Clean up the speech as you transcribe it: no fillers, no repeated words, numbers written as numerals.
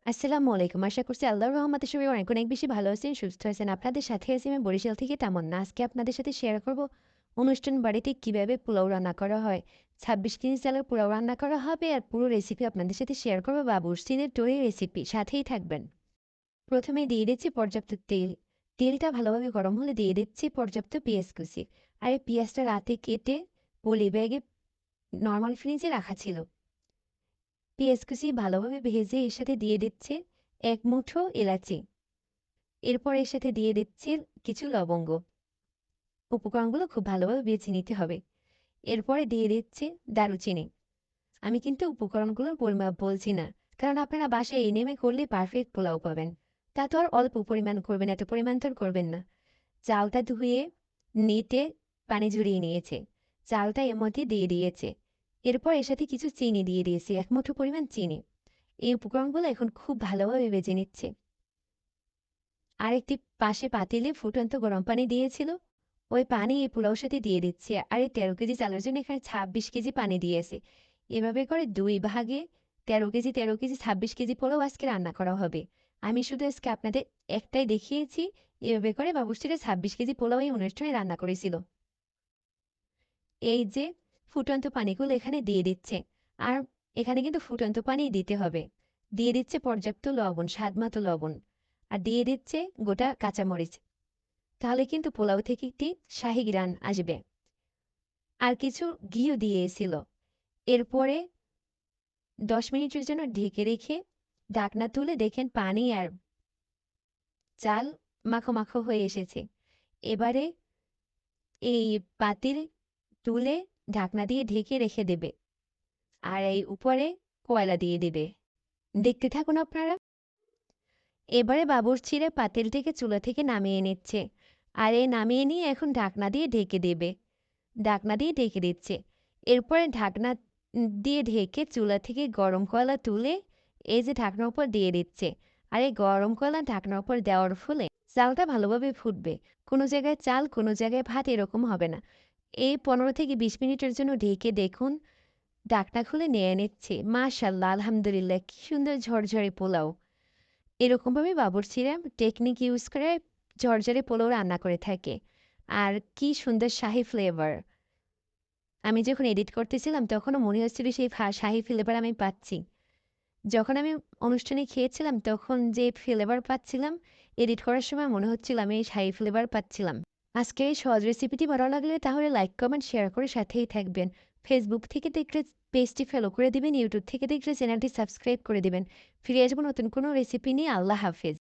আসসালামু আলাইকুম। আশা করছি আল্লাহর রহমতে সবাই অনেক, অনেক বেশি ভালো আছেন, সুস্থ আছেন। আপনাদের সাথে আছি আমি বরিশাল থেকে তামান্না। আজকে আপনাদের সাথে শেয়ার করব অনুষ্ঠান বাড়িতে কিভাবে পোলাও রান্না করা হয়। ২৬ কেজি চালের পোলাও রান্না করা হবে আর পুরো রেসিপি আপনাদের সাথে শেয়ার করব বাবুর্চিদের টোরে রেসিপি। সাথেই থাকবেন। প্রথমে দিয়ে দিচ্ছি পর্যাপ্ত তেল। তেলটা ভালোভাবে গরম হলে দিয়ে দিচ্ছি পর্যাপ্ত পেঁয়াজ কুচি। আর এই পেঁয়াজটা রাতে কেটে পলি ব্যাগে নরমাল ফ্রিজে রাখা ছিল। পেঁয়াজ কুচি ভালোভাবে ভেজে এর সাথে দিয়ে দিচ্ছে ১ মুঠো এলাচি। এরপর এর সাথে দিয়ে দিচ্ছি কিছু লবঙ্গ। উপকরণগুলো খুব ভালোভাবে বেছে নিতে হবে। এরপরে দিয়ে দিচ্ছি দারুচিনি। আমি কিন্তু উপকরণগুলোর পরিমাপ বলছি না, কারণ আপনারা বাসায় নেমে করলে পারফেক্ট পোলাও পাবেন। তা তো আর অল্প পরিমাণ করবেন, এত পরিমাণ তো আর করবেন না। চালটা ধুয়ে নেটে পানি ঝরিয়ে নিয়েছে। চালটা এর মধ্যে দিয়ে দিয়েছে। এরপর এর সাথে কিছু চিনি দিয়ে দিয়েছি, ১ মুঠো পরিমাণ চিনি। এই উপকরণগুলো এখন খুব ভালোভাবে ভেজে নিচ্ছে। আরেকটি পাশে পাতিলে ফুটন্ত গরম পানি দিয়েছিল, ওই পানি এই পোলাওর সাথে দিয়ে দিচ্ছি। আর এই ১৩ কেজি চালের জন্য এখানে ২৬ কেজি পানি দিয়েছি। এভাবে করে ২ ভাগে ১৩ কেজি, ১৩ কেজি, ২৬ কেজি পোলাও আজকে রান্না করা হবে। আমি শুধু আজকে আপনাদের একটাই দেখিয়েছি। এভাবে করে বাবুর্চিরা ২৬ কেজি পোলাও এই অনুষ্ঠানে রান্না করেছিল। এই যে ফুটন্ত পানিগুলো এখানে দিয়ে দিচ্ছে। আর এখানে কিন্তু ফুটন্ত পানিই দিতে হবে। দিয়ে দিচ্ছে পর্যাপ্ত লবণ, স্বাদমতো লবণ। আর দিয়ে দিচ্ছে গোটা কাঁচামরিচ। তাহলে কিন্তু পোলাও থেকে একটি শাহী ঘ্রাণ আসবে। আর কিছু ঘিও দিয়েছিল। এরপরে ১০ মিনিটের জন্য ঢেকে রেখে ঢাকনা তুলে দেখেন পানি আর চাল মাখো, মাখো হয়ে এসেছে। এবারে এই পাতিল তুলে ঢাকনা দিয়ে ঢেকে রেখে দেবে। আর এই উপরে কয়লা দিয়ে দেবে। দেখতে থাকুন আপনারা। এবারে বাবুর্চিরা পাতিলটিকে চুলা থেকে নামিয়ে নিচ্ছে। আর এই নামিয়ে নিয়ে এখন ঢাকনা দিয়ে ঢেকে দেবে। ঢাকনা দিয়ে ঢেকে দিচ্ছে। এরপরে ঢাকনা দিয়ে ঢেকে চুলা থেকে গরম কয়লা তুলে এই যে ঢাকনার উপর দিয়ে দিচ্ছে। আর এই গরম কয়লা ঢাকনার উপর দেওয়ার ফলে চালটা ভালোভাবে ফুটবে। কোনো জায়গায় চাল, কোনো জায়গায় ভাত এরকম হবে না। এই ১৫ থেকে ২০ মিনিটের জন্য ঢেকে দেখুন। ঢাকনা খুলে নিয়ে নিচ্ছে। মাশাআল্লাহ, আলহামদুলিল্লাহ, কি সুন্দর ঝরঝরে পোলাও। এরকমভাবে বাবুর্চিরা টেকনিক ইউজ করে ঝরঝরে পোলাও রান্না করে থাকে। আর কি সুন্দর শাহী ফ্লেভার। আমি যখন এডিট করতেছিলাম তখনও মনে হচ্ছিল সেই শাহী ফ্লেভার আমি পাচ্ছি। যখন আমি অনুষ্ঠানে খেয়েছিলাম তখন যে ফ্লেভার পাচ্ছিলাম, এডিট করার সময় মনে হচ্ছিল আমি এই শাহী ফ্লেভার পাচ্ছিলাম। আজকের এই সহজ রেসিপিটি ভালো লাগলে তাহলে লাইক, কমেন্ট, শেয়ার করে সাথেই থাকবেন। ফেসবুক থেকে দেখলে পেজটি ফলো করে দিবেন, ইউটিউব থেকে দেখলে চ্যানেলটি সাবস্ক্রাইব করে দিবেন। ফিরে আসবো নতুন কোনো রেসিপি নিয়ে। আল্লাহ হাফেজ।